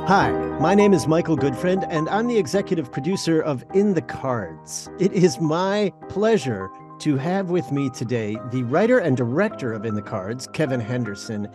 Hi, my name is Michael Goodfriend, and I'm the executive producer of In the Cards. It is my pleasure to have with me today the writer and director of In the Cards, Kevin Henderson,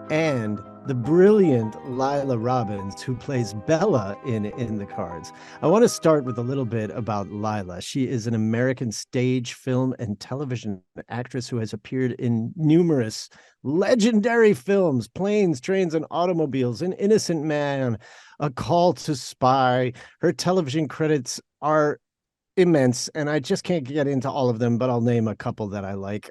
and the brilliant Laila Robins, who plays Bella in the Cards. I want to start with a little bit about Laila. She is an American stage, film, and television actress who has appeared in numerous legendary films: Planes, Trains, and Automobiles, An Innocent Man, A Call to Spy. Her television credits are immense, and I just can't get into all of them, but I'll name a couple that I like.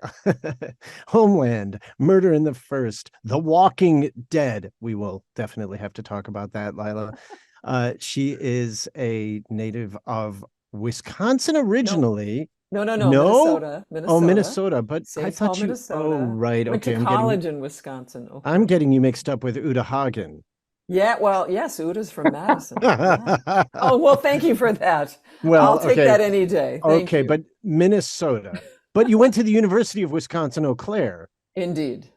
Homeland, Murder in the First, The Walking Dead. We will definitely have to talk about that, Laila. She is a native of Wisconsin originally. No, No? Minnesota. Oh, Minnesota. Minnesota, but I St. Paul, thought you, oh, Minnesota. right. Went to Okay, college in Wisconsin. I'm Okay. getting you mixed up with Uta Hagen. Yeah, well, yes, Uda's from Madison. Yeah. Oh, well, thank you for that. Well, I'll take okay. that any day. Thank Okay, you. but Minnesota. But you went to the University of Wisconsin, Eau Claire, Indeed.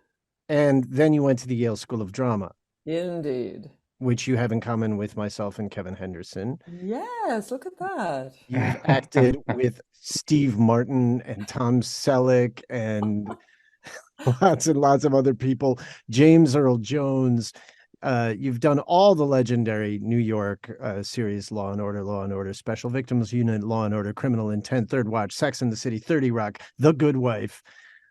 and then you went to the Yale School of Drama, Indeed. which you have in common with myself and Kevin Henderson. Yes, look at that. You've acted with Steve Martin and Tom Selleck and lots of other people, James Earl Jones. You've done all the legendary New York series: Law and Order, Special Victims Unit, Law and Order, Criminal Intent, Third Watch, Sex and the City, 30 Rock, The Good Wife.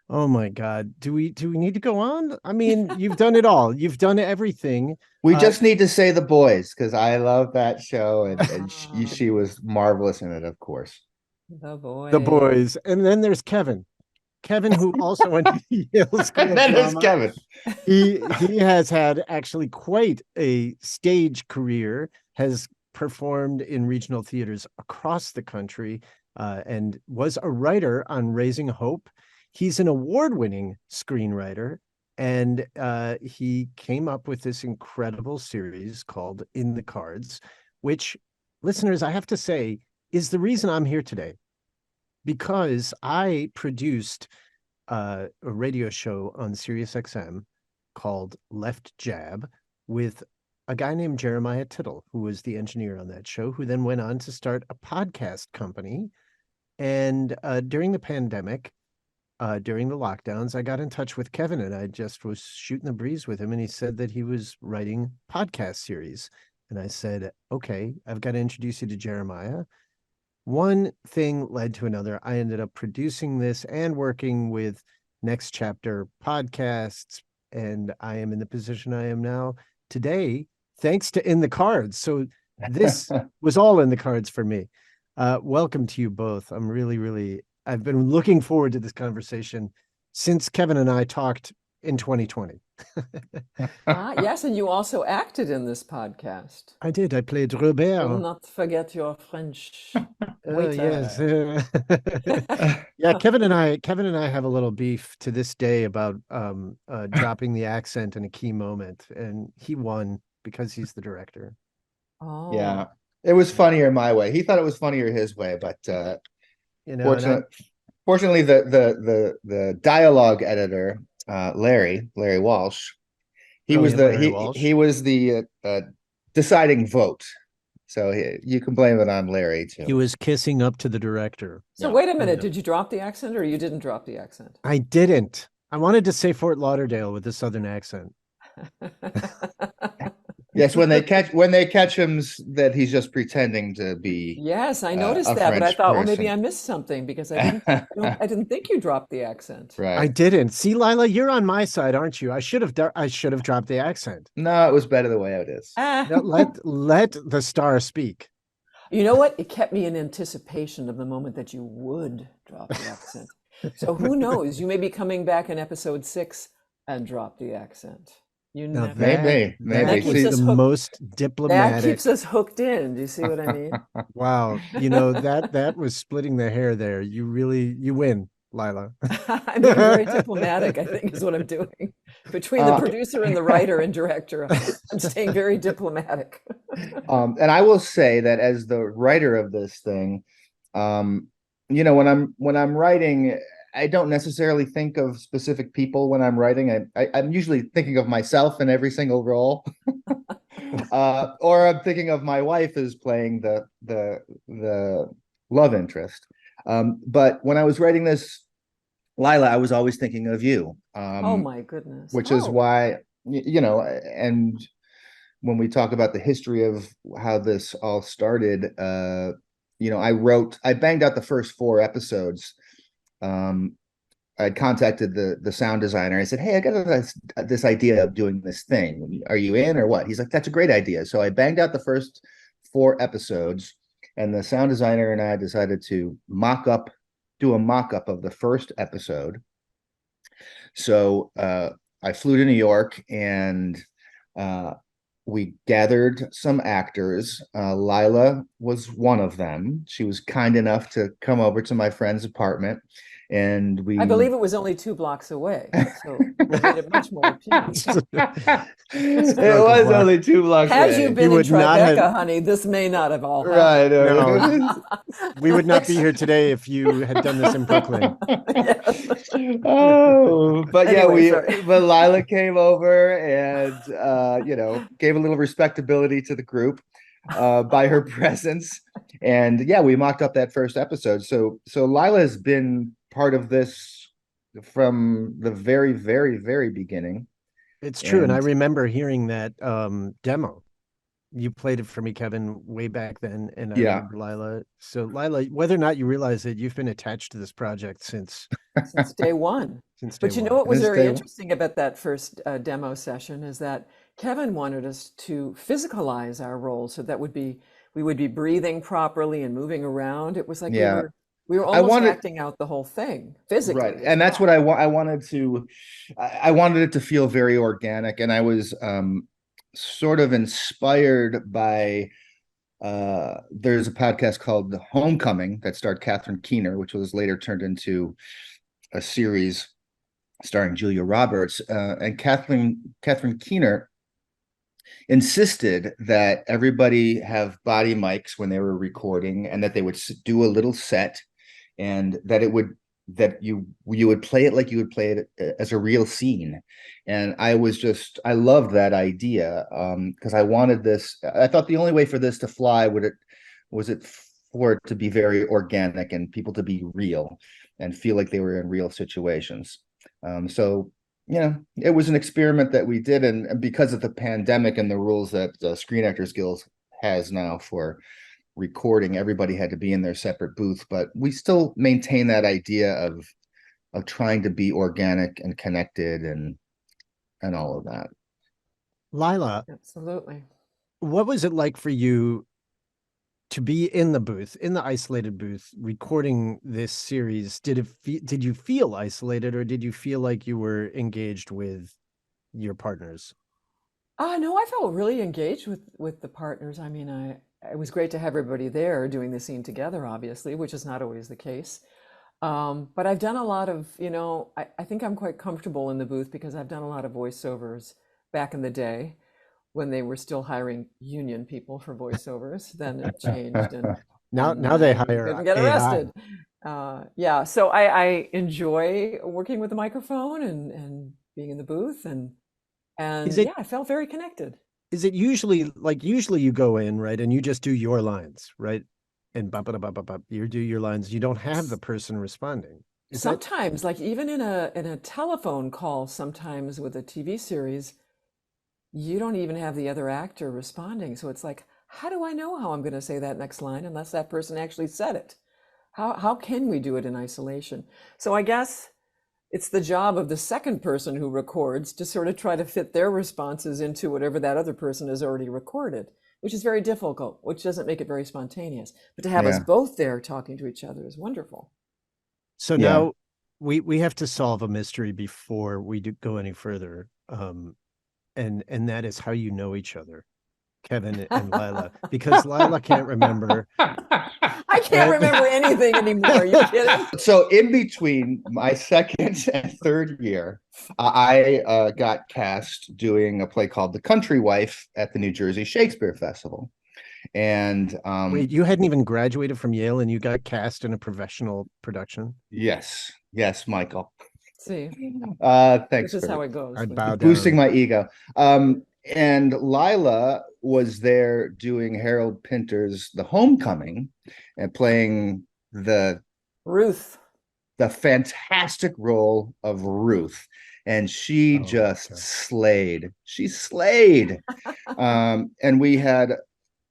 Oh my God. Do we need to go on? I mean, you've done it all. You've done everything. We just need to say The Boys because I love that show, and she was marvelous in it, of course. The The boy. Boys. And then there's Kevin. Kevin, who also went to Yale School And of then there's Drama. Kevin. He has had actually quite a stage career, has performed in regional theaters across the country, and was a writer on Raising Hope. He's an award-winning screenwriter, and he came up with this incredible series called In the Cards, which, listeners, I have to say, is the reason I'm here today, because I produced a radio show on SiriusXM called Left Jab with a guy named Jeremiah Tittle, who was the engineer on that show, who then went on to start a podcast company. And during the pandemic, during the lockdowns, I got in touch with Kevin, and I just was shooting the breeze with him, and he said that he was writing podcast series. And I said, okay, I've got to introduce you to Jeremiah. One thing led to another. I ended up producing this and working with Next Chapter podcasts, and I am in the position I am now today, thanks to In the Cards. So this was all in the cards for me. Welcome to you both. I'm really, I've been looking forward to this conversation since Kevin and I talked in 2020. Yes, and you also acted in this podcast. I did. I played Will Robert. not forget your French waiter. Yes. Yeah, Kevin and I have a little beef to this day about dropping the accent in a key moment, and he won because he's the director. Oh. Yeah, it was funnier my way. He thought it was funnier his way, but fortunately, the dialogue editor, Larry Walsh, he was the deciding vote. So you can blame it on Larry too. He was kissing up to the director. So wait a minute, did you drop the accent or you didn't drop the accent? I didn't. I wanted to say Fort Lauderdale with a southern accent. Yes, when they catch him, that he's just pretending to be. Yes, I noticed that, French but I thought, well, person. maybe I missed something because I didn't think you dropped the accent. Right. I didn't. See, Laila, you're on my side, aren't you? I should have dropped the accent. No, it was better the way it is. Let the star speak. You know what? It kept me in anticipation of the moment that you would drop the accent. So who knows? You may be coming back in episode 6 and drop the accent. You never. Maybe. That keeps the most diplomatic. That keeps us hooked in. Do you see what I mean? Wow. You know, that was splitting the hair there. You win, Laila. I'm being very diplomatic, I think, is what I'm doing. Between the producer and the writer and director, I'm staying very diplomatic. And I will say that as the writer of this thing, when I'm writing, I don't necessarily think of specific people when I'm writing. I'm usually thinking of myself in every single role. Or I'm thinking of my wife as playing the love interest. But when I was writing this, Laila, I was always thinking of you. Oh my goodness. Which is why, and when we talk about the history of how this all started, I banged out the first 4 episodes. I contacted the sound designer. I said, "Hey, I got this idea of doing this thing. Are you in or what?" He's like, "That's a great idea." So I banged out the first 4 episodes, and the sound designer and I decided to do a mock-up of the first episode. So I flew to New York, and we gathered some actors. Laila was one of them. She was kind enough to come over to my friend's apartment, and I believe it was only 2 blocks away, so it made it much more appealing. It was only 2 blocks away. Had you been in Tribeca, honey, this may not have all happened. Right. No, we would not be here today if you had done this in Brooklyn. Yes. Oh, but Anyway, but Laila came over and gave a little respectability to the group by her presence. And we mocked up that first episode. So Laila has been part of this from the very, very, very beginning. It's true. And I remember hearing that demo. You played it for me, Kevin, way back then. And I remember Laila. So Laila, whether or not you realize it, you've been attached to this project since day one. But you know what was very interesting about that first demo session is that Kevin wanted us to physicalize our roles, so that we would be breathing properly and moving around. It was like we were almost acting out the whole thing physically. Right. And that's what I wanted it to feel very organic. And I was sort of inspired by there's a podcast called Homecoming that starred Catherine Keener, which was later turned into a series starring Julia Roberts. And Catherine Keener insisted that everybody have body mics when they were recording, and that they would do a little set, and that you would play it like you would play it as a real scene. And I loved that idea, because I wanted this. I thought the only way for this to fly was for it to be very organic and people to be real and feel like they were in real situations. So it was an experiment that we did, and because of the pandemic and the rules that Screen Actors Guild has now for recording, everybody had to be in their separate booth, but we still maintain that idea of trying to be organic and connected and all of that. Laila, absolutely. What was it like for you to be in the booth, in the isolated booth, recording this series? Did you feel isolated, or did you feel like you were engaged with your partners? No, I felt really engaged with the partners. I mean, it was great to have everybody there doing the scene together, obviously, which is not always the case. But I've done a lot of, I think I'm quite comfortable in the booth because I've done a lot of voiceovers back in the day when they were still hiring union people for voiceovers. Then it changed, and now they hire couldn't get arrested. So I enjoy working with the microphone and being in the booth, and I felt very connected. Is it usually you go in, right, and you just do your lines, right? And you do your lines. You don't have the person responding. Sometimes, like even in a telephone call, sometimes with a TV series, you don't even have the other actor responding. So it's like, how do I know how I'm going to say that next line unless that person actually said it? How can we do it in isolation? So I guess it's the job of the second person who records to sort of try to fit their responses into whatever that other person has already recorded, which is very difficult, which doesn't make it very spontaneous. But to have us both there talking to each other is wonderful. So now we have to solve a mystery before we go any further. And that is how you know each other, Kevin and Laila, because Laila can't remember. I can't remember anything anymore. Are you kidding? So in between my second and third year, I got cast doing a play called The Country Wife at the New Jersey Shakespeare Festival. And wait, you hadn't even graduated from Yale and you got cast in a professional production? Yes, Michael. See, thanks. this is how it goes. Boosting my ego. and Laila was there doing Harold Pinter's The Homecoming and playing Ruth, the fantastic role of Ruth. And she just slayed. She slayed. And we had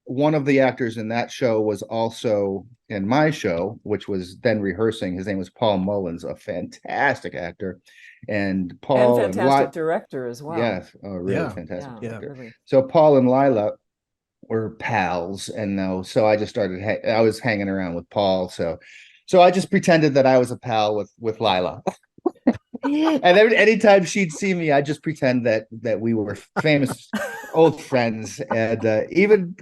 one of the actors in that show was also in my show, which was then rehearsing. His name was Paul Mullins, a fantastic actor. And Paul and fantastic director as well. Yes, really fantastic director. Really. So Paul and Laila were pals, and so I just started. I was hanging around with Paul, so I just pretended that I was a pal with Laila. And anytime she'd see me, I just pretend that we were famous old friends. And even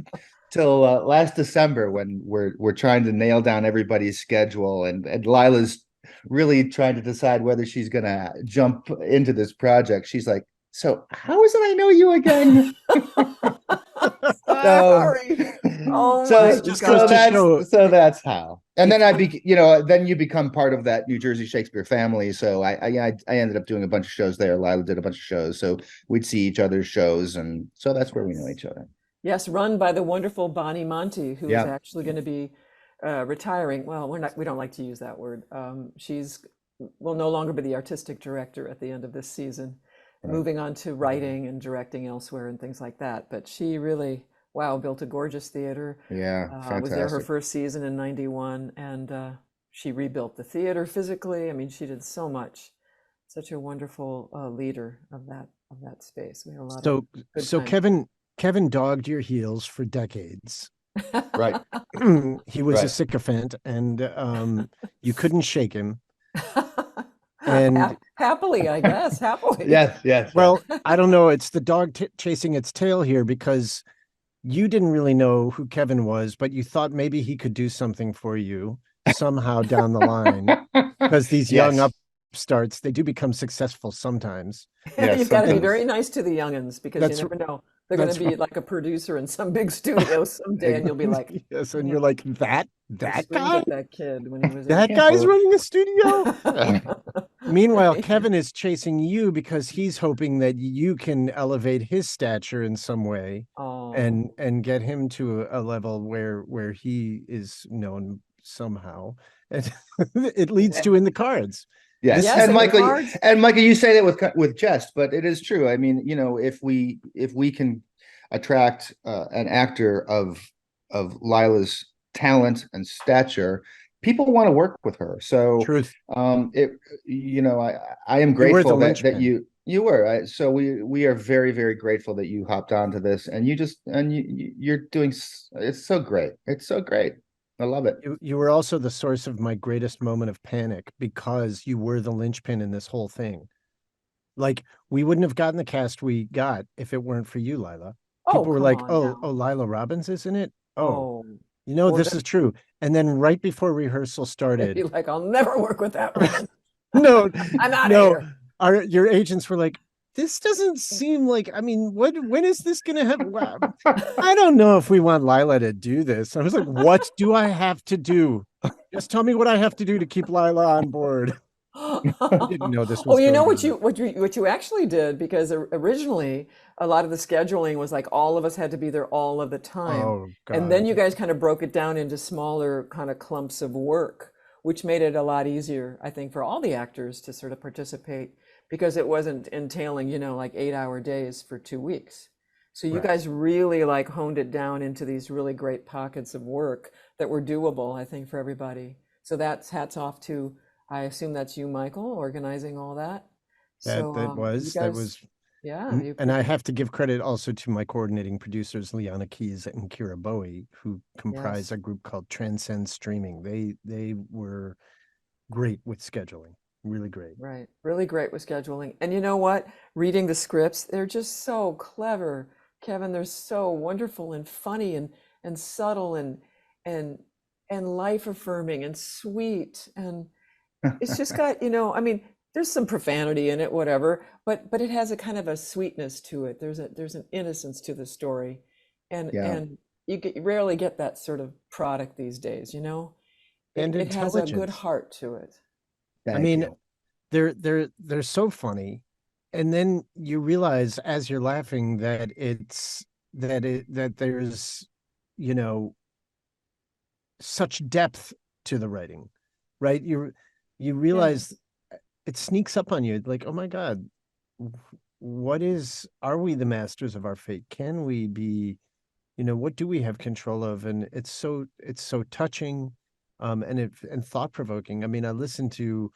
till last December, when we're trying to nail down everybody's schedule, and Lila's really trying to decide whether she's gonna jump into this project. She's like, "So how is it I know you again?" Sorry. Oh my God. So that's how. And then then you become part of that New Jersey Shakespeare family. So I ended up doing a bunch of shows there. Laila did a bunch of shows, so we'd see each other's shows, and so that's where we know each other. Yes, run by the wonderful Bonnie Monty, who is actually going to be retiring. Well, we don't like to use that word. She's will no longer be the artistic director at the end of this season, moving on to writing and directing elsewhere and things like that. But she really, wow, built a gorgeous theater. Yeah, fantastic. Was there her first season in '91, and she rebuilt the theater physically. I mean, she did so much. Such a wonderful leader of that space. We had a lot of good times. Kevin dogged your heels for decades. Right. He was a sycophant, and you couldn't shake him. And happily, I guess, happily. Yes. Well, I don't know. It's the dog chasing its tail here, because you didn't really know who Kevin was, but you thought maybe he could do something for you somehow down the line, because these young upstarts, they do become successful sometimes. You've got to be very nice to the youngins, because you never know. They're going to be like a producer in some big studio someday, and you'll be like, yes, and you're like, that guy? That kid when he was that guy's running a studio. Meanwhile, Kevin is chasing you because he's hoping that you can elevate his stature in some way, and get him to a level where he is known somehow. And it leads to In the Cards. Yes. And Michael, you say that with jest, but it is true. I mean, if we can attract an actor of Laila's talent and stature, people want to work with her. So, truth. I am grateful that you were. So we are very, very grateful that you hopped onto this, and you're doing. It's so great. It's so great. I love it. You were also the source of my greatest moment of panic, because you were the linchpin in this whole thing. Like, we wouldn't have gotten the cast we got if it weren't for you, Laila. People were like, Laila Robins is in it? This is true. And then right before rehearsal started, you're like, I'll never work with that one. No, I'm out of here. Your agents were like, this doesn't seem like, I mean, when is this going to happen? I don't know if we want Laila to do this. I was like, what do I have to do? Just tell me what I have to do to keep Laila on board. I didn't know this was what you actually did, because originally a lot of the scheduling was like all of us had to be there all of the time. And then you guys kind of broke it down into smaller kind of clumps of work, which made it a lot easier, I think, for all the actors to sort of participate, because it wasn't entailing, like 8-hour days for 2 weeks. So you guys really like honed it down into these really great pockets of work that were doable, I think, for everybody. So that's hats off to, I assume that's you, Michael, organizing all that. That was. And I have to give credit also to my coordinating producers, Liana Keys and Kira Bowie, who comprise a group called Transcend Streaming. They were great with scheduling. Really great. Right. Really great with scheduling. And you know what? Reading the scripts, they're just so clever. Kevin, they're so wonderful and funny and subtle and life affirming and sweet. And it's just got, I mean, there's some profanity in it, whatever, but it has a kind of a sweetness to it. There's an innocence to the story. And you rarely get that sort of product these days, And it has a good heart to it. I mean, they're so funny, and then you realize as you're laughing that that there's, you know, such depth to the writing, right? You realize Yes. it sneaks up on you like, oh my God, are we the masters of our fate? Can we be, you know, what do we have control of? And it's so touching, and thought provoking. I mean, I listen to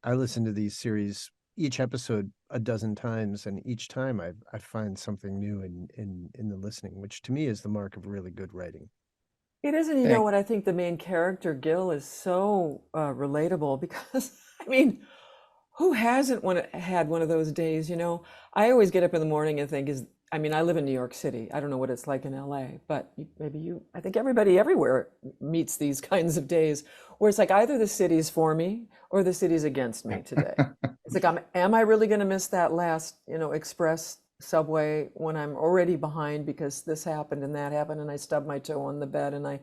these series, each episode a dozen times, and each time I find something new in the listening, which to me is the mark of really good writing. It is, and you know what? I think the main character, Gil, is so relatable because, I mean, who hasn't had one of those days? You know, I always get up in the morning and think, I mean, I live in New York City. I don't know what it's like in LA, but I think everybody everywhere meets these kinds of days where it's like either the city's for me or the city's against me today. It's like, am I really going to miss that last, you know, express subway when I'm already behind because this happened and that happened and I stubbed my toe on the bed and I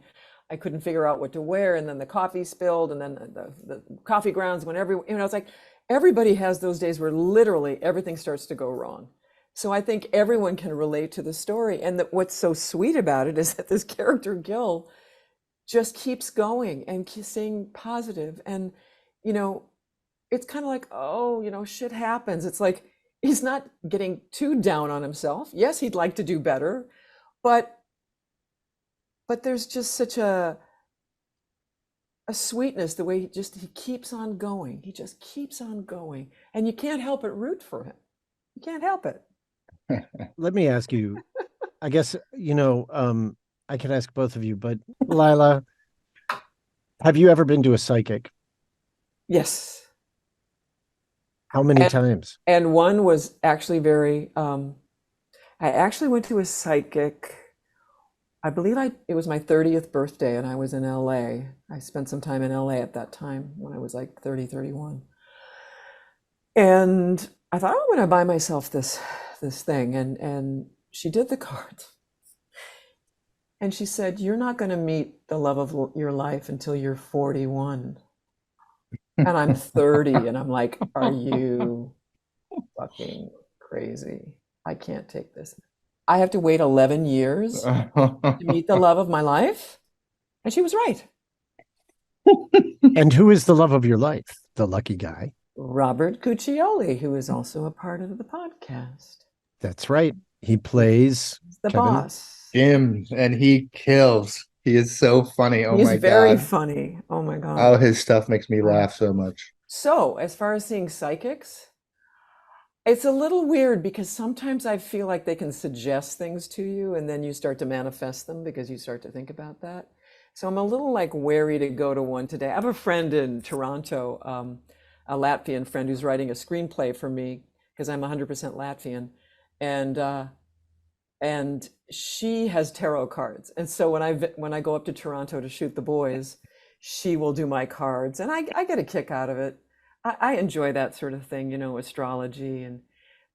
couldn't figure out what to wear and then the coffee spilled and then the coffee grounds went you know, it's like everybody has those days where literally everything starts to go wrong. So I think everyone can relate to the story. And what's so sweet about it is that this character, Gil, just keeps going and keeps staying positive. And, you know, it's kind of like, oh, you know, shit happens. It's like he's not getting too down on himself. Yes, he'd like to do better, but there's just such a sweetness the way he keeps on going. He just keeps on going, and you can't help but root for him. You can't help it. Let me ask you, I guess, you know, I could ask both of you, but Laila, have you ever been to a psychic? Yes. How many times? And one was actually very, I actually went to a psychic. I believe it was my 30th birthday and I was in LA. I spent some time in LA at that time when I was like 30, 31. And I thought, oh, I'm going to buy myself this thing. And she did the cards. And she said, you're not going to meet the love of your life until you're 41. And I'm 30. And I'm like, are you fucking crazy? I can't take this. I have to wait 11 years to meet the love of my life? And she was right. And who is the love of your life? The lucky guy. Robert Cuccioli, who is also a part of the podcast. That's right. He plays the boss. Jim, and he kills. He is so funny. Oh He's my very God. funny. Oh my God. Oh, his stuff makes me laugh so much. So, as far as seeing psychics, it's a little weird because sometimes I feel like they can suggest things to you and then you start to manifest them because you start to think about that. So I'm a little like wary to go to one today. I have a friend in Toronto, a Latvian friend who's writing a screenplay for me because I'm 100% Latvian. And she has tarot cards. And so when I go up to Toronto to shoot the boys, she will do my cards and I get a kick out of it. I enjoy that sort of thing, you know, astrology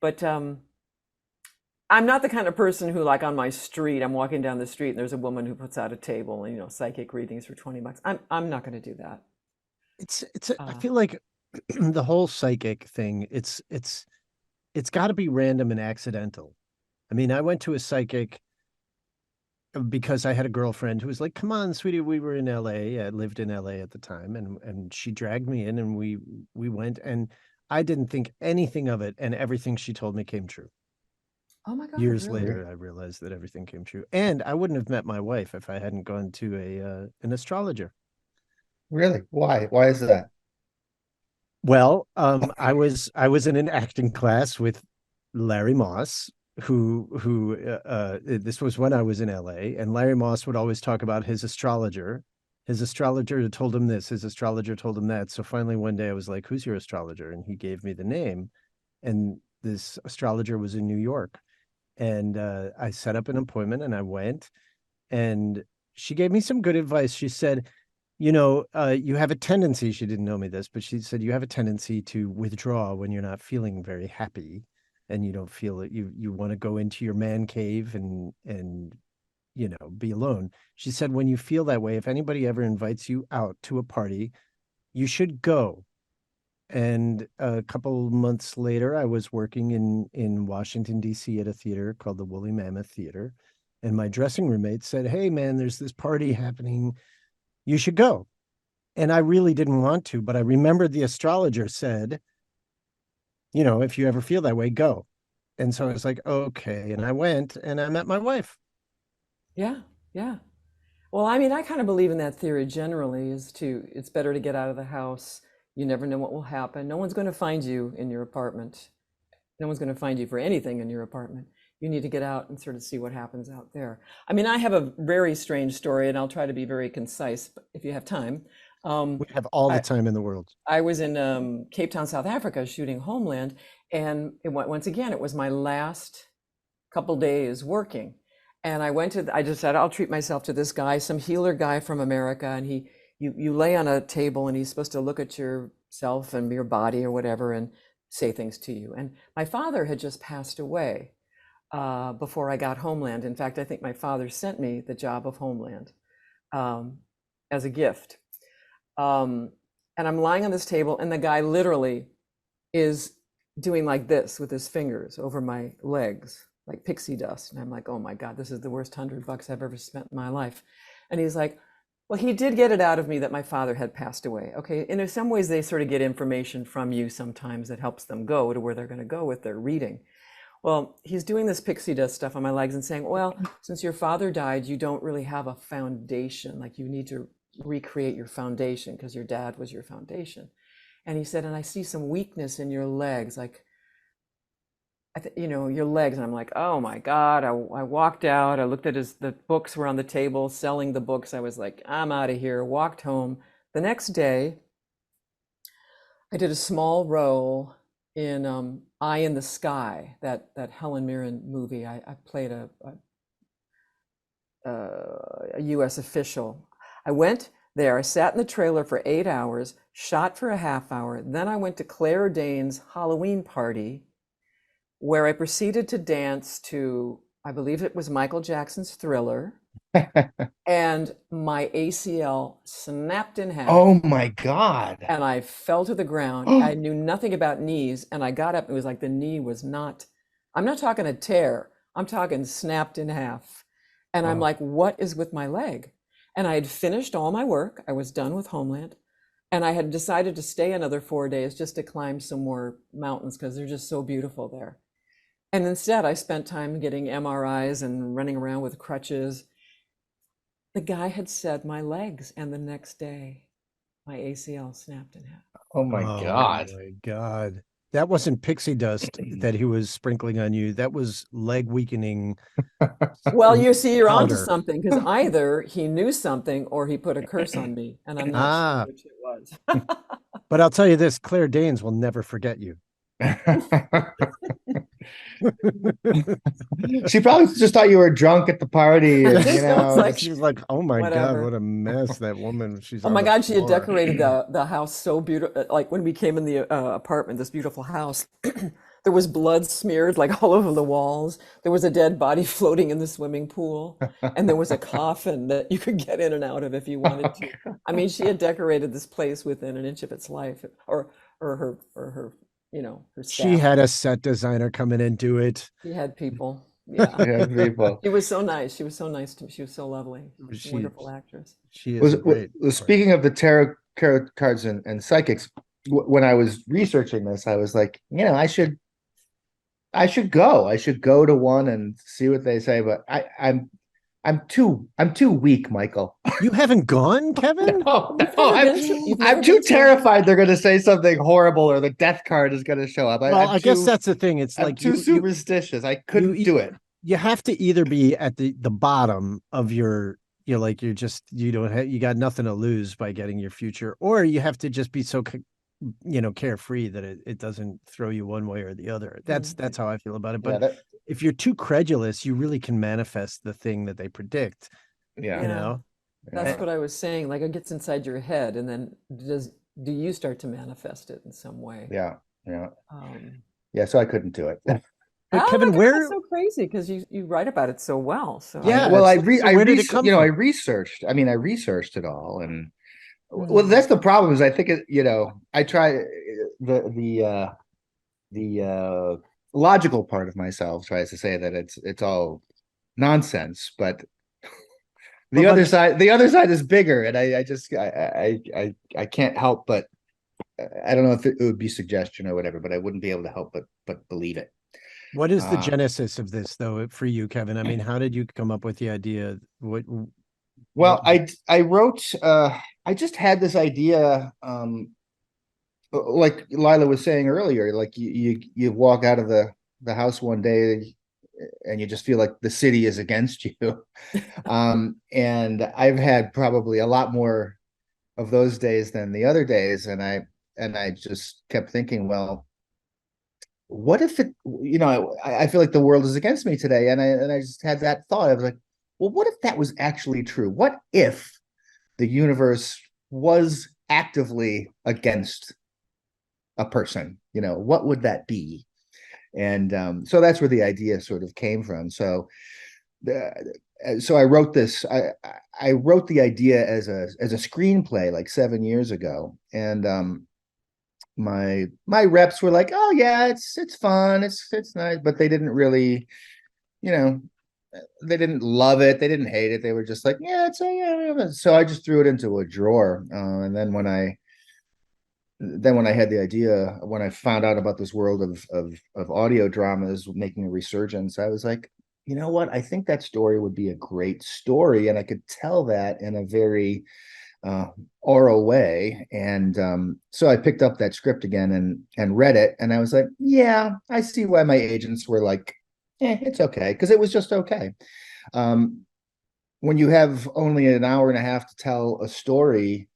but I'm not the kind of person who, like, on my street, I'm walking down the street and there's a woman who puts out a table and, you know, psychic readings for $20. I'm not going to do that. I feel like the whole psychic thing, it's got to be random and accidental. I mean, I went to a psychic because I had a girlfriend who was like, "Come on, sweetie, we were in LA. I lived in LA at the time, and she dragged me in, and we went, and I didn't think anything of it, and everything she told me came true." Oh my God! Years Really? later, I realized that everything came true, and I wouldn't have met my wife if I hadn't gone to an astrologer. Really? Why? Why is that? Well, I was in an acting class with Larry Moss, who this was when I was in LA, and Larry Moss would always talk about his astrologer. His astrologer told him this, his astrologer told him that. So finally one day I was like, "Who's your astrologer?" And he gave me the name, and this astrologer was in New York. And I set up an appointment and I went, and she gave me some good advice. She said, you know, you have a tendency, she didn't know me this, but she said, you have a tendency to withdraw when you're not feeling very happy and you don't feel it. You want to go into your man cave and, you know, be alone. She said, when you feel that way, if anybody ever invites you out to a party, you should go. And a couple months later, I was working in Washington, D.C. at a theater called the Woolly Mammoth Theater. And my dressing room mate said, "Hey, man, there's this party happening. You should go." And I really didn't want to, but I remembered the astrologer said, if you ever feel that way, go. And so I was like, okay. And I went and I met my wife. Yeah, yeah. Well, I mean, I kind of believe in that theory generally it's better to get out of the house. You never know what will happen. No one's going to find you in your apartment. No one's going to find you for anything in your apartment. You need to get out and sort of see what happens out there. I mean, I have a very strange story, and I'll try to be very concise if you have time. We have all the time in the world. I was in Cape Town, South Africa, shooting Homeland, and once again, it was my last couple days working. And I just said, I'll treat myself to this guy, some healer guy from America. And you lay on a table and he's supposed to look at yourself and your body or whatever and say things to you. And my father had just passed away before I got Homeland. In fact, I think my father sent me the job of Homeland as a gift. And I'm lying on this table and the guy literally is doing like this with his fingers over my legs, like pixie dust. And I'm like, oh my God, this is the worst $100 I've ever spent in my life. And he's like, well, he did get it out of me that my father had passed away. Okay. And in some ways they sort of get information from you sometimes that helps them go to where they're going to go with their reading. Well, he's doing this pixie dust stuff on my legs and saying, well, since your father died, you don't really have a foundation. Like you need to recreate your foundation because your dad was your foundation. And he said, and I see some weakness in your legs, like, your legs. And I'm like, oh my God. I walked out. I looked at the books were on the table, selling the books. I was like, I'm out of here. Walked home. The next day, I did a small role in Eye in the Sky, that Helen Mirren movie. I played a U.S. official. I went there. I sat in the trailer for 8 hours, shot for a half hour. Then I went to Claire Danes' Halloween party, where I proceeded to dance to, I believe it was Michael Jackson's Thriller, and my ACL snapped in half. Oh my God. And I fell to the ground. I knew nothing about knees, and I got up. It was like the knee was not, I'm not talking a tear, I'm talking snapped in half. And I'm like, what is with my leg? And I had finished all my work. I was done with Homeland. And I had decided to stay another 4 days just to climb some more mountains because they're just so beautiful there. And instead, I spent time getting MRIs and running around with crutches. The guy had said my legs, and the next day, my ACL snapped in half. Oh my God. Oh my God. That wasn't pixie dust that he was sprinkling on you. That was leg weakening. Well, you see, you're onto something, because either he knew something or he put a curse on me, and I'm not sure which it was. But I'll tell you this, Claire Danes will never forget you. She probably just thought you were drunk at the party. And, she was like, oh my God, what a mess, that woman. Oh my God, she had decorated the house so beautiful. Like when we came in the apartment, this beautiful house, there was blood smeared like all over the walls. There was a dead body floating in the swimming pool, and there was a coffin that you could get in and out of if you wanted to. I mean, she had decorated this place within an inch of its life, or her her staff. She had a set designer come in and do it. She had people. Yeah. She had people. She was so nice. She was so nice to me. She was so lovely. She's a wonderful actress. She is great. Speaking of the tarot cards and psychics, when I was researching this, I was like, I should go. I should go to one and see what they say. But I'm too weak, Michael. You haven't gone, Kevin? No, I'm too terrified they're going to say something horrible or the death card is going to show up. I guess that's the thing. It's like too superstitious. I couldn't do it. You have to either be at the bottom of you got nothing to lose by getting your future, or you have to just be so carefree that it doesn't throw you one way or the other. That's how I feel about it. But if you're too credulous, you really can manifest the thing that they predict. Yeah. That's what I was saying. Like it gets inside your head, and then do you start to manifest it in some way? Yeah. So I couldn't do it. But Kevin, that's so crazy because you write about it so well. So where did it come from? I researched. I researched it all, and well, that's the problem. Is I think I try. the logical part of myself tries to say that it's all nonsense, but the other side is bigger, and I can't help but I don't know if it would be suggestion or whatever, but I wouldn't be able to help but believe it. What is the genesis of this, though, for you, Kevin? I mean, how did you come up with the idea? Well, I wrote I just had this idea, like Laila was saying earlier, like you walk out of the house one day and you just feel like the city is against you. And I've had probably a lot more of those days than the other days, and I just kept thinking, well, what if it, I feel like the world is against me today, and I just had that thought. I was like, well, what if that was actually true? What if the universe was actively against a person? What would that be? And so that's where the idea sort of came from. So I wrote this. I wrote the idea as a screenplay like 7 years ago, and my reps were like, "Oh yeah, it's fun, it's nice," but they didn't really, you know, they didn't love it, they didn't hate it. They were just like, "Yeah, it's yeah." So I just threw it into a drawer, and then when I had the idea, when I found out about this world of audio dramas making a resurgence, I was like, you know what? I think that story would be a great story, and I could tell that in a very oral way. And so I picked up that script again and read it, and I was like, yeah, I see why my agents were like, it's okay, because it was just okay. When you have only an hour and a half to tell a story,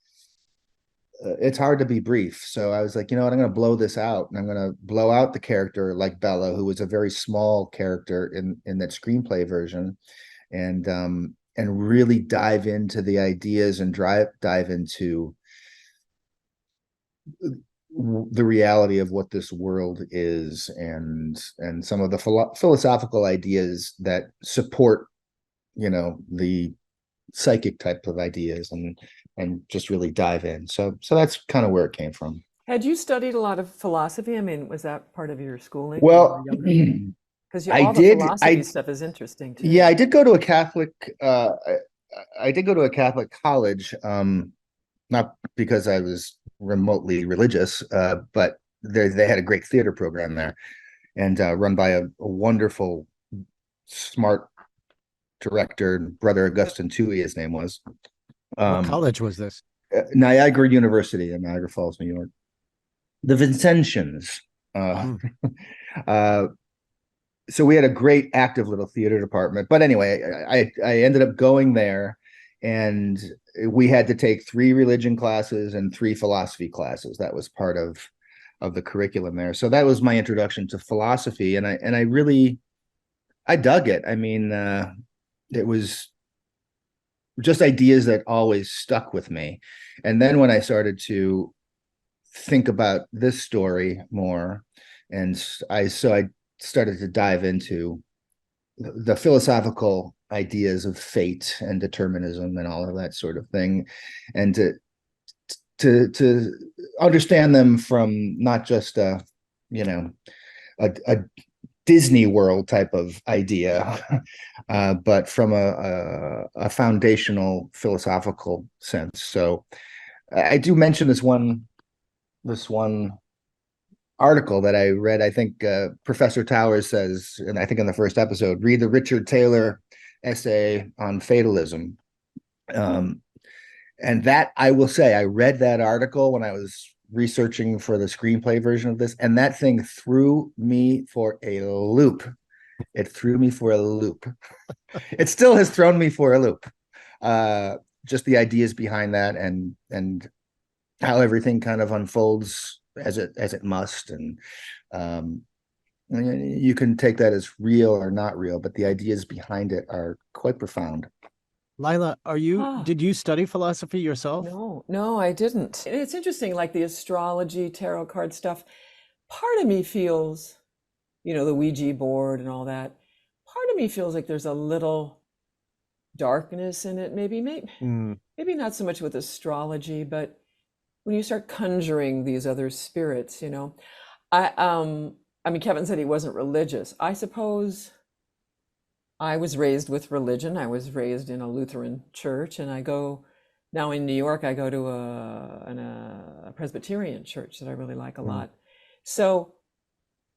it's hard to be brief. So I was like, you know what, I'm going to blow this out, and I'm going to blow out the character like Bella, who was a very small character in that screenplay version, and really dive into the ideas and dive into the reality of what this world is, and some of the philosophical ideas that support the psychic type of ideas, and just really dive in. So that's kind of where it came from. Had you studied a lot of philosophy? I mean, was that part of your schooling when you were Well, younger? Because I all the did. philosophy stuff is interesting Yeah, too. I did go to a Catholic. I did go to a Catholic college, not because I was remotely religious, but they had a great theater program there, and run by a wonderful, smart director, Brother Augustine Tui, his name was. What college was this? Niagara University in Niagara Falls, New York. The Vincentians. So we had a great active little theater department. But anyway, I ended up going there, and we had to take 3 religion classes and 3 philosophy classes. That was part of the curriculum there. So that was my introduction to philosophy, and I dug it. I mean, it was just ideas that always stuck with me. And then when I started to think about this story more, and I started to dive into the philosophical ideas of fate and determinism and all of that sort of thing, and to understand them from not just a Disney World type of idea, but from a foundational philosophical sense. So I do mention this one article that I read. I think Professor Towers says, and I think in the first episode, read the Richard Taylor essay on fatalism. And that, I will say, I read that article when I was researching for the screenplay version of this, and that thing threw me for a loop. It threw me for a loop. It still has thrown me for a loop. Just the ideas behind that, and how everything kind of unfolds as it must, and you can take that as real or not real, but the ideas behind it are quite profound. Laila, did you study philosophy yourself? No, I didn't. It's interesting, like the astrology, tarot card stuff. Part of me feels, the Ouija board and all that. Part of me feels like there's a little darkness in it. Maybe not so much with astrology, but when you start conjuring these other spirits, you know. I mean, Kevin said he wasn't religious. I suppose I was raised with religion. I was raised in a Lutheran church, and I go now in New York, I go to a Presbyterian church that I really like a lot. So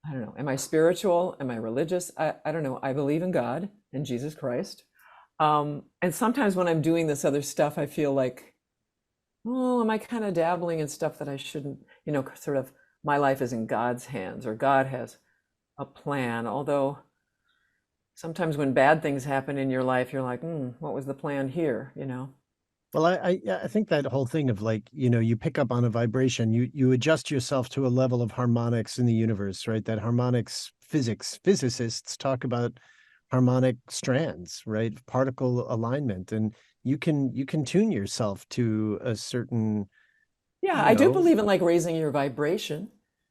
I don't know. Am I spiritual? Am I religious? I don't know. I believe in God and Jesus Christ. And sometimes when I'm doing this other stuff, I feel like, oh, am I kind of dabbling in stuff that I shouldn't, you know, sort of my life is in God's hands or God has a plan. Although sometimes when bad things happen in your life, you're like, what was the plan here, you know? Well, I think that whole thing of like, you know, you pick up on a vibration, you adjust yourself to a level of harmonics in the universe, right? That harmonics physicists talk about harmonic strands, right? Particle alignment. And you can tune yourself to a certain, Yeah, I do believe in like raising your vibration.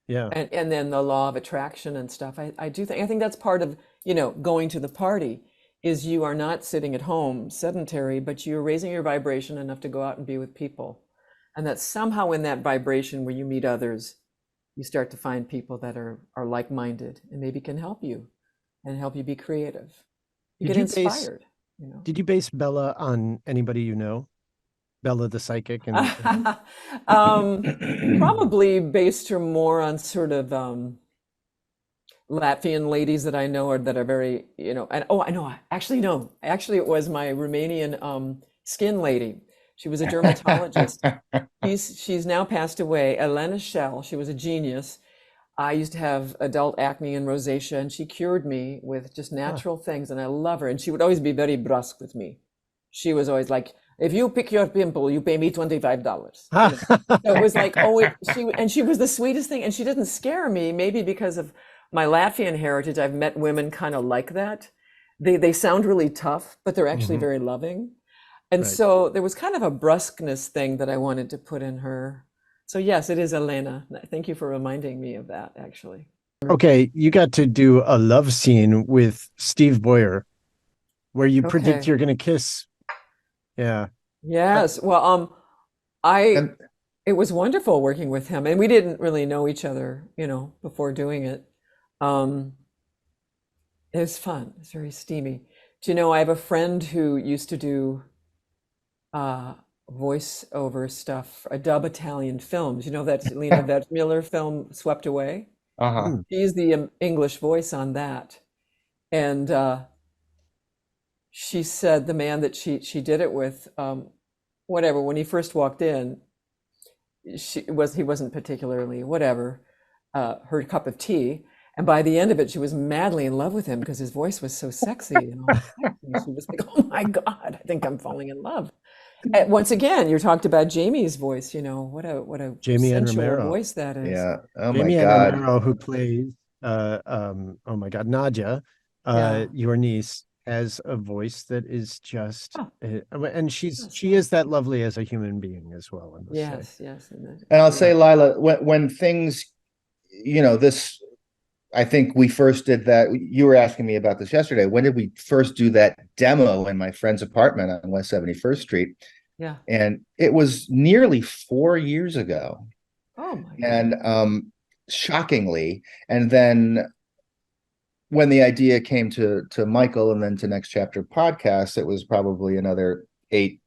Yeah. And then the law of attraction and stuff. I think that's part of, you know, going to the party is you are not sitting at home sedentary, but you're raising your vibration enough to go out and be with people. And that somehow in that vibration where you meet others, you start to find people that are like-minded and maybe can help you and help you be creative. You get inspired, you know. Did you base Bella on anybody you know? Bella the psychic and probably based her more on sort of Latvian ladies that I know or that are very, you know, and I know, actually it was my Romanian skin lady. She was a dermatologist. She's now passed away. Elena Shell, she was a genius. I used to have adult acne and rosacea, and she cured me with just natural things, and I love her. And she would always be very brusque with me. She was always like, if you pick your pimple, you pay me $25. You know? So it was like, she was the sweetest thing, and she didn't scare me, maybe because of my Latvian heritage. I've met women kind of like that. They sound really tough, but they're actually very loving. And so there was kind of a brusqueness thing that I wanted to put in her. So yes, it is Elena. Thank you for reminding me of that, actually. Okay, you got to do a love scene with Steve Boyer where you predict you're going to kiss. Yeah. Yes. Well, it was wonderful working with him, and we didn't really know each other, you know, before doing it. It was fun. It's very steamy. Do you know, I have a friend who used to do voiceover stuff, dub Italian films. You know that Lena Wertmüller film, Swept Away? She's the English voice on that. And she said the man that she did it with, whatever, when he first walked in, he wasn't particularly her cup of tea. And by the end of it, she was madly in love with him because his voice was so sexy and all sexy. She was like, oh my God, I think I'm falling in love. And once again, you talked about Jamie's voice, you know, what a Jamie sensual voice that is. Yeah. Oh Jamie my God. Romero, who plays oh my God, Nadia, your niece, has a voice that is just and she is that lovely as a human being as well. Yes. And I'll say, Laila, when things, you know, this, I think we first did that. You were asking me about this yesterday. When did we first do that demo in my friend's apartment on West 71st Street? Yeah. And it was nearly 4 years ago. Oh my God. And shockingly, and then when the idea came to Michael and then to Next Chapter podcast, it was probably another eight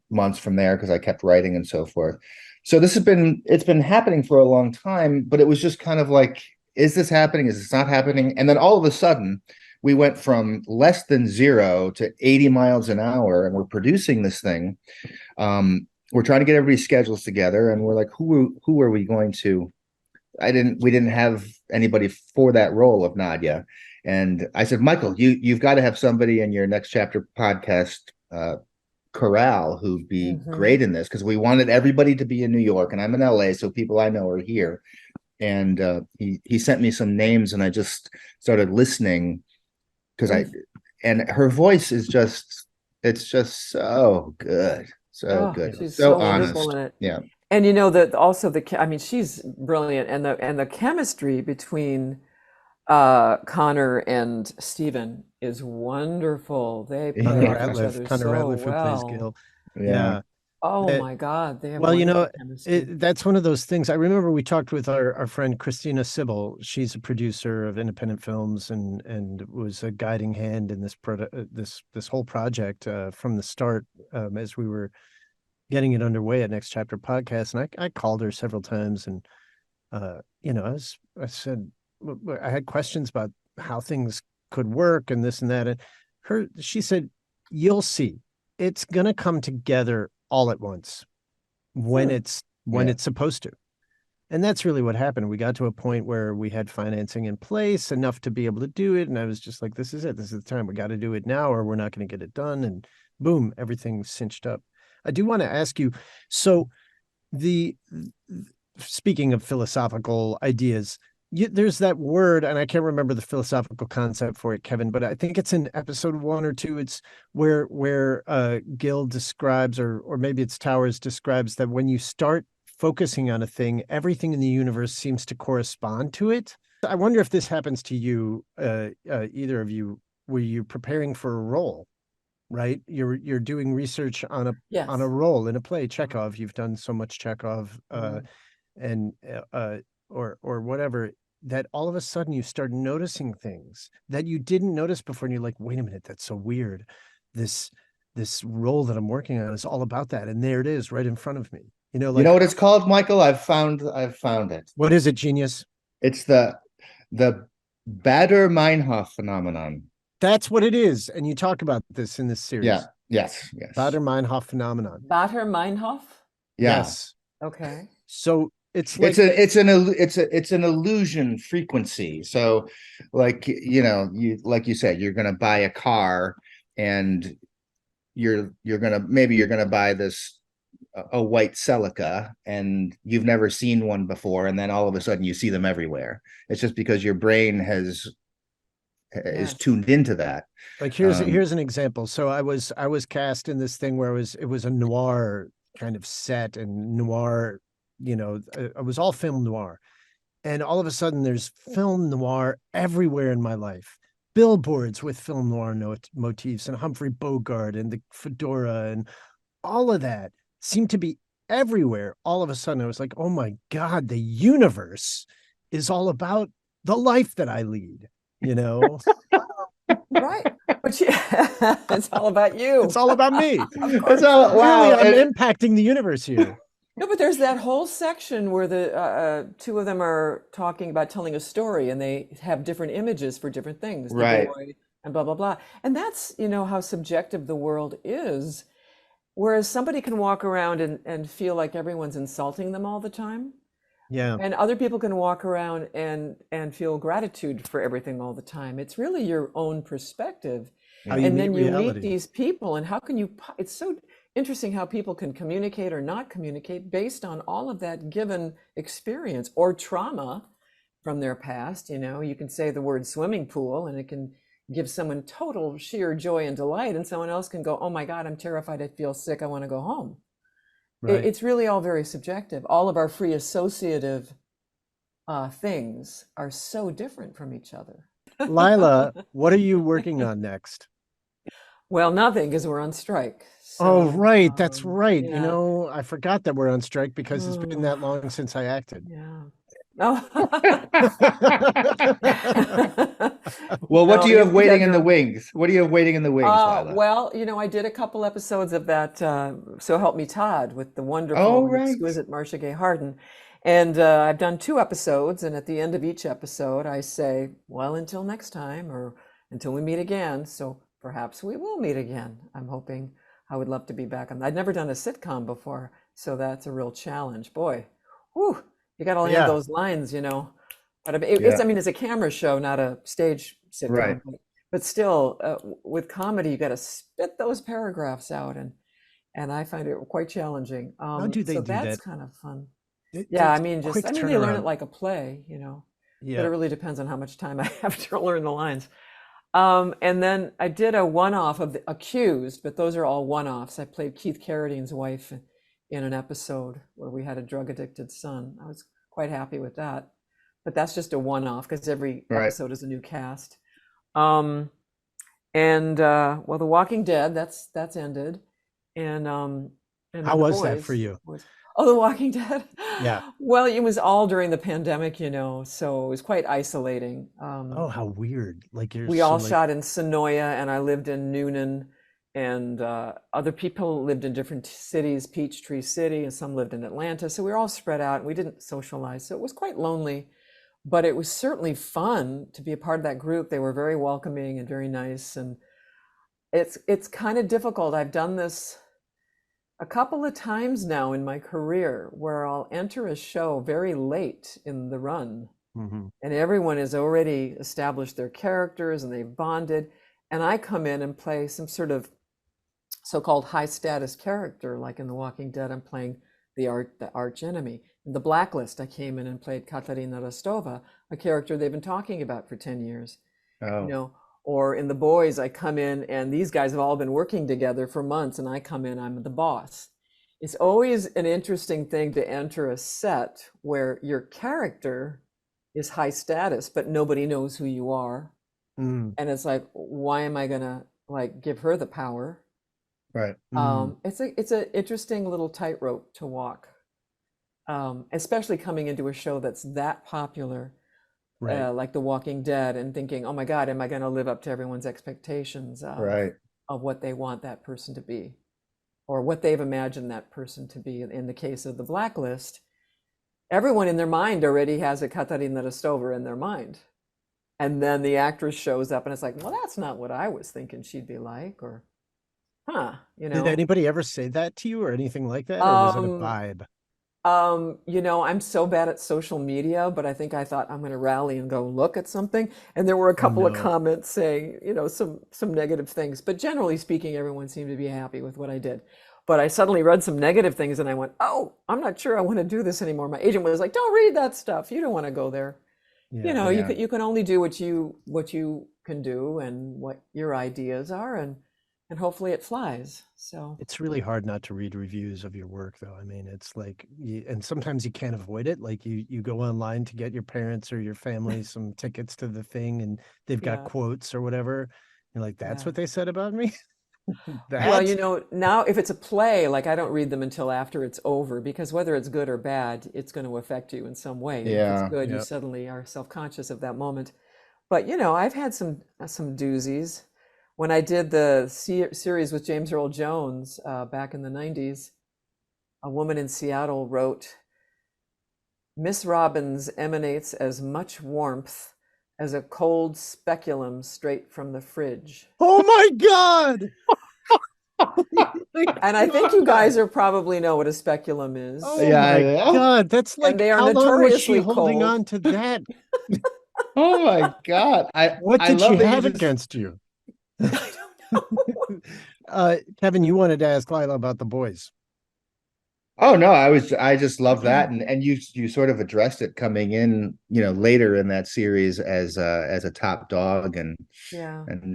months from there because I kept writing and so forth. So it's been happening for a long time, but it was just kind of like, is this happening? Is this not happening? And then all of a sudden, we went from less than 0 to 80 miles an hour, and we're producing this thing. We're trying to get everybody's schedules together, and we're like, who are we going to? We didn't have anybody for that role of Nadia. And I said, Michael, you've got to have somebody in your Next Chapter podcast corral who'd be great in this, because we wanted everybody to be in New York, and I'm in LA, so people I know are here. And he sent me some names, and I just started listening because and her voice is it's just so good, good, she's so wonderful honest. in it. Yeah. And you know that also I mean, she's brilliant, and the chemistry between Connor and Stephen is wonderful. They play off each other so well. Who plays Gil. Yeah. Oh that my God, they have well, wonderful chemistry. that's one of those things. I remember we talked with our friend Christina Syble. She's a producer of independent films and was a guiding hand in this whole project from the start, as we were getting it underway at Next Chapter Podcast. And I called her several times, and I said I had questions about how things could work and this and that. And she said, "You'll see, it's gonna come together all at once when Hmm. it's supposed to." And that's really what happened. We got to a point where we had financing in place enough to be able to do it. And I was just like, this is it. This is the time. We got to do it now or we're not going to get it done. And boom, everything's cinched up. I do want to ask you, so the speaking of philosophical ideas, there's that word, and I can't remember the philosophical concept for it, Kevin, but I think it's in episode 1 or 2. It's where Gil describes, or maybe it's Towers describes, that when you start focusing on a thing, everything in the universe seems to correspond to it. I wonder if this happens to you, either of you, were you preparing for a role, right? You're doing research on a Yes. role in a play, Chekhov. You've done so much Chekhov, and or whatever, that all of a sudden you start noticing things that you didn't notice before, and you're like, wait a minute, that's so weird. This role that I'm working on is all about that, and there it is right in front of me. You know Like, what it's called, Michael? I've found it. what is it, genius? It's the Bader-Meinhof phenomenon. That's what it is, and you talk about this in this Yeah. series. Yes. Bader-Meinhof phenomenon. Bader Meinhof? Yeah. Yes. Okay. So it's It's like, an illusion frequency. So, like, like you said, you're gonna buy a car, and you're gonna buy this a white Celica, and you've never seen one before, and then all of a sudden you see them everywhere. It's just because your brain is Yes. tuned into that. here's an example. So I was cast in this thing where it was a noir kind of set, and noir, it was all film noir. And all of a sudden there's film noir everywhere in my life. Billboards with film noir motifs, and Humphrey Bogart and the fedora, and all of that seemed to be everywhere. All of a sudden I was like, oh my God, the universe is all about the life that I lead, you know? Right. But it's all about you. It's all about me. Of That's course. all. Really, Wow. I'm impacting the universe here. No, but there's that whole section where the two of them are talking about telling a story, and they have different images for different things, the Right. boy and blah, blah, blah. And that's, how subjective the world is. Whereas somebody can walk around and feel like everyone's insulting them all the time. Yeah. And other people can walk around and feel gratitude for everything all the time. It's really your own perspective. How Yeah. you And meet then you meet reality. these people, and how can you, it's so interesting how people can communicate or not communicate based on all of that given experience or trauma from their past. You can say the word swimming pool, and it can give someone total sheer joy and delight, and someone else can go, oh my God, I'm terrified, I feel sick, I want to go home. Right. It's really all very subjective. All of our free associative things are so different from each other. Lila, what are you working on next? Well, nothing, because we're on strike. Oh, So, right. That's right. yeah. I forgot that we're on strike because it's been Oh, that long since I acted. yeah. Oh. Well, what No, do you have you've waiting had in the your. wings? What do you have waiting in the wings, Lila? Well, I did a couple episodes of that So Help Me Todd with the wonderful Oh, and right. exquisite Marcia Gay Harden. And I've done 2 episodes, and at the end of each episode, I say, well, until next time, or until we meet again. So perhaps we will meet again. I'm hoping. I would love to be back on. I'd never done a sitcom before, so that's a real challenge. Boy, whew, you got to land Yeah. those lines. But Yeah. it's a camera show, not a stage Right. sitcom. But still, with comedy, you got to spit those paragraphs out, and I find it quite challenging. How do they So do that's that? kind of fun. Yeah, I It's mean, quick they learn it turnaround. like a play. But it Yeah. really depends on how much time I have to learn the lines. And then I did a one-off of The Accused, but those are all one-offs. I played Keith Carradine's wife in an episode where we had a drug-addicted son. I was quite happy with that. But that's just a one-off because every Right. episode is a new cast. And well, The Walking Dead, that's ended. And And How then was that for you? Oh, The Walking Dead. Yeah. Well, it was all during the pandemic, so it was quite isolating. Oh, how weird. Like you're We so all like, shot in Sonoya, and I lived in Noonan, and other people lived in different cities, Peachtree City, and some lived in Atlanta. So we were all spread out, and we didn't socialize. So it was quite lonely, but it was certainly fun to be a part of that group. They were very welcoming and very nice, and it's kind of difficult. I've done this a couple of times now in my career where I'll enter a show very late in the run, and everyone has already established their characters and they've bonded. And I come in and play some sort of so-called high status character, like in The Walking Dead, I'm playing the arch enemy. In The Blacklist, I came in and played Katarina Rostova, a character they've been talking about for 10 years. Oh. Or in The Boys, I come in and these guys have all been working together for months, and I come in, I'm the boss. It's always an interesting thing to enter a set where your character is high status, but nobody knows who you are. And it's like, why am I gonna like give her the power? Right. It's an interesting little tightrope to walk, especially coming into a show that's that popular, like The Walking Dead, and thinking, oh my God, am I going to live up to everyone's expectations of what they want that person to be, or what they've imagined that person to be? In the case of The Blacklist, everyone in their mind already has a Katarina Rostova in their mind. And then the actress shows up and it's like, well, that's not what I was thinking she'd be like, or, Did anybody ever say that to you or anything like that? Or was it a vibe? I'm so bad at social media, but I think I thought I'm going to rally and go look at something. And there were a couple of comments saying, some negative things, but generally speaking, everyone seemed to be happy with what I did. But I suddenly read some negative things and I went, oh, I'm not sure I want to do this anymore. My agent was like, don't read that stuff. You don't want to go there. You can only do what you can do and what your ideas are, and hopefully it flies. So it's really hard not to read reviews of your work, though. I mean, it's like, and sometimes you can't avoid it. Like you go online to get your parents or your family some tickets to the thing, and they've got quotes or whatever. You're like, that's what they said about me. Well, now if it's a play, like I don't read them until after it's over, because whether it's good or bad, it's going to affect you in some way. Yeah. If it's good, you suddenly are self-conscious of that moment. But I've had some doozies. When I did the series with James Earl Jones back in the 90s, a woman in Seattle wrote, Miss Robins emanates as much warmth as a cold speculum straight from the fridge. Oh my God! And I think you guys are probably know what a speculum is. Oh my God, that's like, and they are how long was she notoriously holding cold. on to that? Oh my God! What did she have just... against you? I don't know. Kevin, you wanted to ask Laila about The Boys. Oh no, I just love that, and you sort of addressed it coming in, later in that series as a top dog, and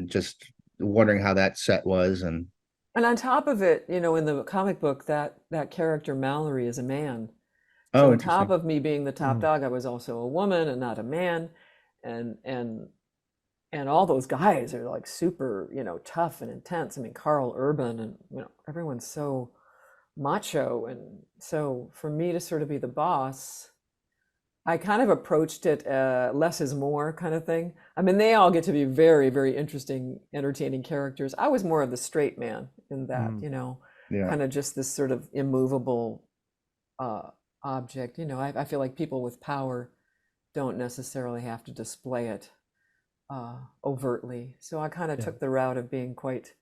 just wondering how that set was, and on top of it, in the comic book, that character Mallory is a man. So on top of me being the top dog, I was also a woman and not a man, and all those guys are like super, tough and intense. I mean, Carl Urban and everyone's so macho, and so for me to sort of be the boss, I kind of approached it less is more kind of thing. I mean, they all get to be very, very interesting, entertaining characters. I was more of the straight man in that, kind of just this sort of immovable object. I feel like people with power don't necessarily have to display it overtly. So I kind of took the route of being quite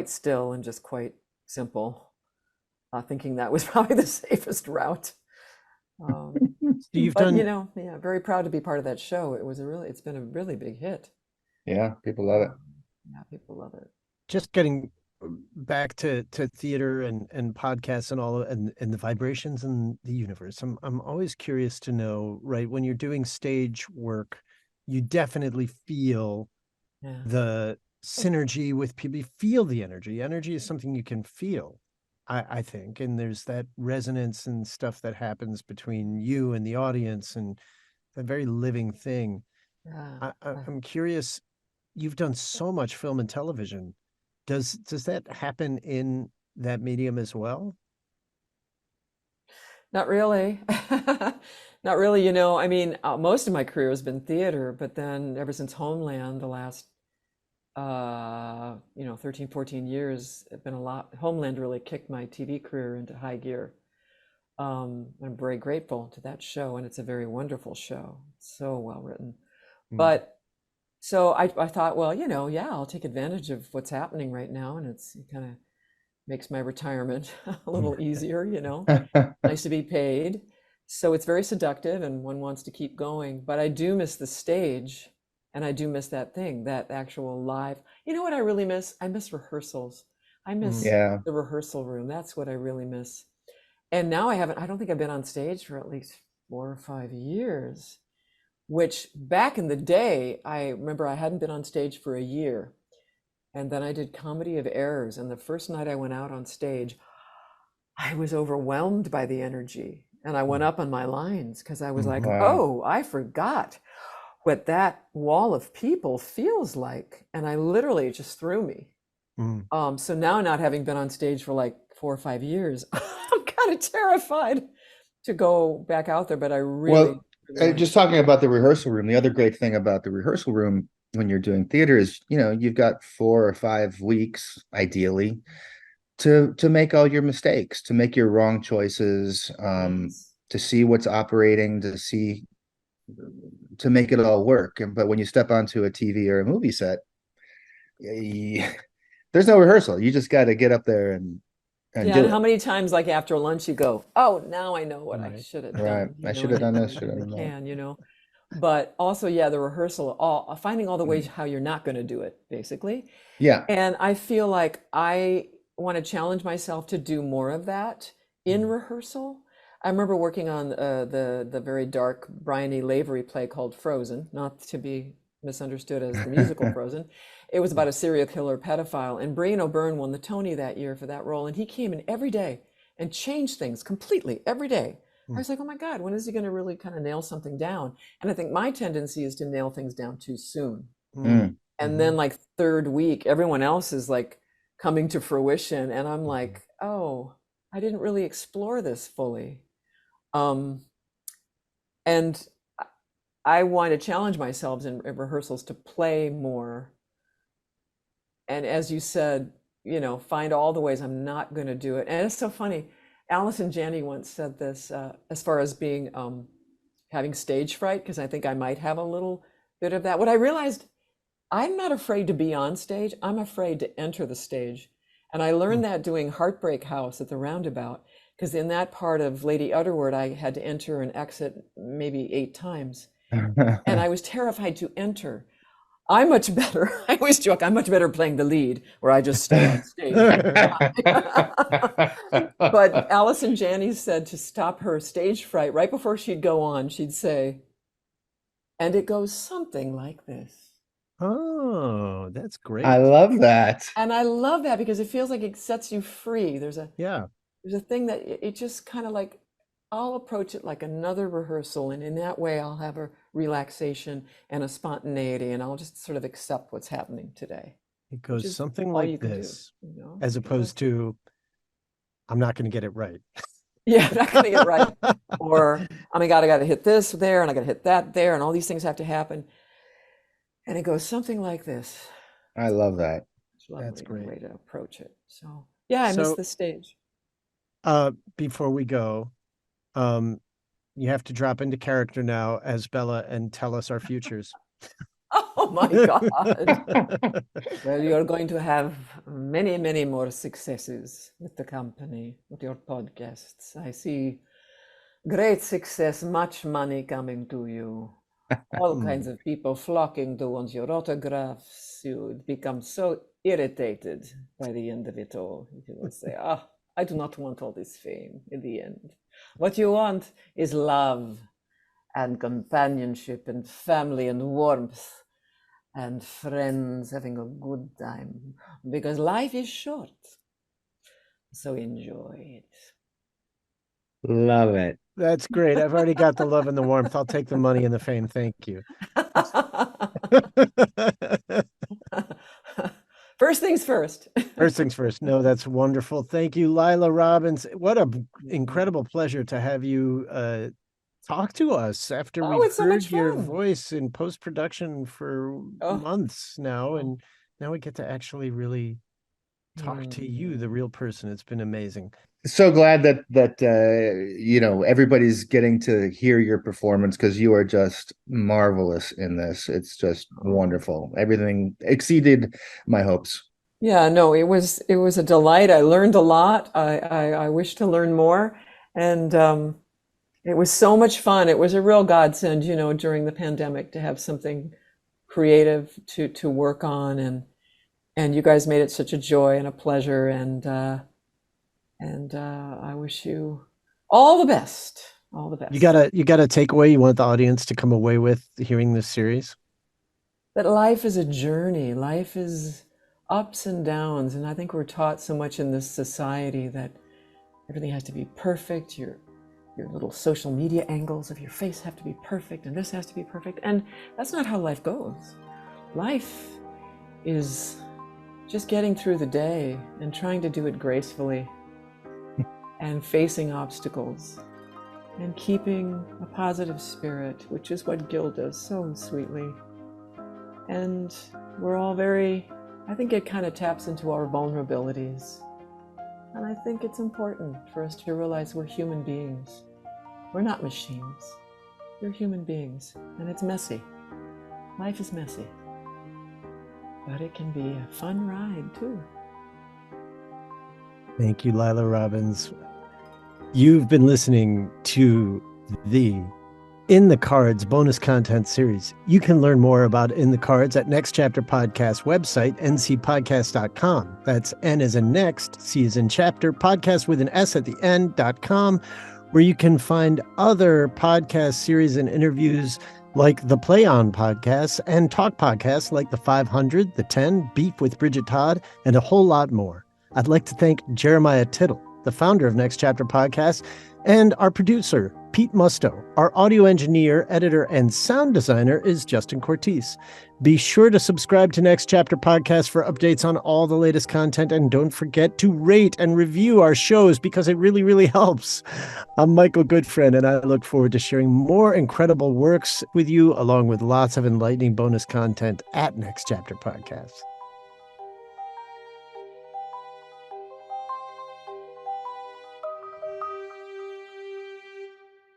still and just quite simple, thinking that was probably the safest route. So you've done, very proud to be part of that show. It's been a really big hit. Yeah, people love it. Yeah, people love it. Just getting back to theater and podcasts and all, and the vibrations in the universe. I'm always curious to know, right, when you're doing stage work, you definitely feel the synergy with people. You feel the energy. Energy is something you can feel, I think, and there's that resonance and stuff that happens between you and the audience, and a very living thing. I'm curious, you've done so much film and television. Does that happen in that medium as well? Not really. Not really, I mean, most of my career has been theater, but then ever since Homeland, the last 13, 14 years, have been a lot. Homeland really kicked my TV career into high gear. I'm very grateful to that show, and it's a very wonderful show. It's so well written. But so I thought, well, yeah, I'll take advantage of what's happening right now, and it kind of makes my retirement a little easier, Nice to be paid. So it's very seductive, and one wants to keep going. But I do miss the stage, and I do miss that thing, that actual live. You know what I really miss? I miss rehearsals. I miss Yeah. the rehearsal room. That's what I really miss. And now I don't think I've been on stage for at least 4 or 5 years, which back in the day, I remember I hadn't been on stage for a year. And then I did Comedy of Errors. And the first night I went out on stage, I was overwhelmed by the energy. And I went up on my lines because I was like, Wow. oh, I forgot what that wall of people feels like. And I literally, it just threw me. So now, not having been on stage for like 4 or 5 years, I'm kind of terrified to go back out there, but I really, well, just talking about the rehearsal room, the other great thing about the rehearsal room when you're doing theater is, you've got 4 or 5 weeks, ideally, to make all your mistakes, to make your wrong choices, yes. to see what's operating, to make it all work. But when you step onto a TV or a movie set, there's no rehearsal. You just got to get up there and Yeah, do and it. how many times, like after lunch, you go, "Oh, now I know what I Right. should have Right. done." I should And have done you this, should have really done that. can. But also, yeah, the rehearsal, finding all the ways how you're not going to do it, basically. Yeah. And I feel like I want to challenge myself to do more of that in rehearsal. I remember working on the very dark Brian E. Lavery play called Frozen, not to be misunderstood as the musical Frozen. It was about a serial killer pedophile, and Brian O'Byrne won the Tony that year for that role, and he came in every day and changed things completely every day. I was like, oh my God, when is he going to really kind of nail something down? And I think my tendency is to nail things down too soon. And then like third week, everyone else is like coming to fruition. And I'm like, oh, I didn't really explore this fully. And I want to challenge myself in rehearsals to play more. And as you said, find all the ways I'm not going to do it. And it's so funny. Allison Janney once said this as far as being having stage fright, because I think I might have a little bit of that. What I realized, I'm not afraid to be on stage. I'm afraid to enter the stage. And I learned that doing Heartbreak House at the Roundabout, because in that part of Lady Utterword, I had to enter and exit maybe 8 times. And I was terrified to enter. I'm much better. I always joke, I'm much better playing the lead where I just stay on stage. But Allison Janney said to stop her stage fright, right before she'd go on, she'd say, and it goes something like this. Oh, that's great. I love that. And I love that because it feels like it sets you free. There's a thing that it just kind of like, I'll approach it like another rehearsal. And in that way, I'll have a relaxation and a spontaneity, and I'll just sort of accept what's happening today. It goes something like this, as opposed to, I'm not going to get it right. Yeah, I'm not going to get it right. Or, oh my God, I got to hit this there, and I got to hit that there, and all these things have to happen. And it goes something like this. I love that. That's great way to approach it. So yeah, I miss the stage. Before we go, you have to drop into character now as Bella and tell us our futures. Oh my God. Well, you're going to have many, many more successes with the company, with your podcasts. I see great success, much money coming to you. All kinds of people flocking to want your autographs. You would become so irritated by the end of it all. You will say, I do not want all this fame in the end. What you want is love and companionship and family and warmth and friends having a good time, because life is short. So enjoy it. Love it. That's great. I've already got the love and the warmth. I'll take the money and the fame. Thank you. First things first. First things first. No, that's wonderful. Thank you, Laila Robins. What an incredible pleasure to have you talk to us after we've It's so heard much your fun. voice in post-production for months now. And now we get to actually really talk to you, the real person. It's been amazing. So glad that everybody's getting to hear your performance, because you are just marvelous in this. It's just wonderful. Everything exceeded my hopes. Yeah, no, it was a delight. I learned a lot. I wish to learn more, and it was so much fun. It was a real godsend, during the pandemic, to have something creative to work on, and you guys made it such a joy and a pleasure, and I wish you all the best. All the best. You got a takeaway you want the audience to come away with hearing this series? That life is a journey. Life is ups and downs, and I think we're taught so much in this society that everything has to be perfect. Your little social media angles of your face have to be perfect, and this has to be perfect, and that's not how life goes. Life is just getting through the day and trying to do it gracefully and facing obstacles and keeping a positive spirit, which is what Gil does so sweetly. And we're all I think it kind of taps into our vulnerabilities. And I think it's important for us to realize we're human beings. We're not machines. We're human beings. And it's messy. Life is messy. But it can be a fun ride, too. Thank you, Laila Robins. You've been listening to the In the Cards bonus content series. You can learn more about In the Cards at Next Chapter Podcast website, ncpodcast.com. That's N as in next, C as in chapter, podcast with an S at the end.com, where you can find other podcast series and interviews like the Play On podcasts and talk podcasts like the 500, the 10, Beef with Bridget Todd, and a whole lot more. I'd like to thank Jeremiah Tittle, the founder of Next Chapter Podcast, and our producer, Pete Musto. Our audio engineer, editor, and sound designer is Justin Cortese. Be sure to subscribe to Next Chapter Podcast for updates on all the latest content, and don't forget to rate and review our shows because it really, really helps. I'm Michael Goodfriend, and I look forward to sharing more incredible works with you, along with lots of enlightening bonus content at Next Chapter Podcast.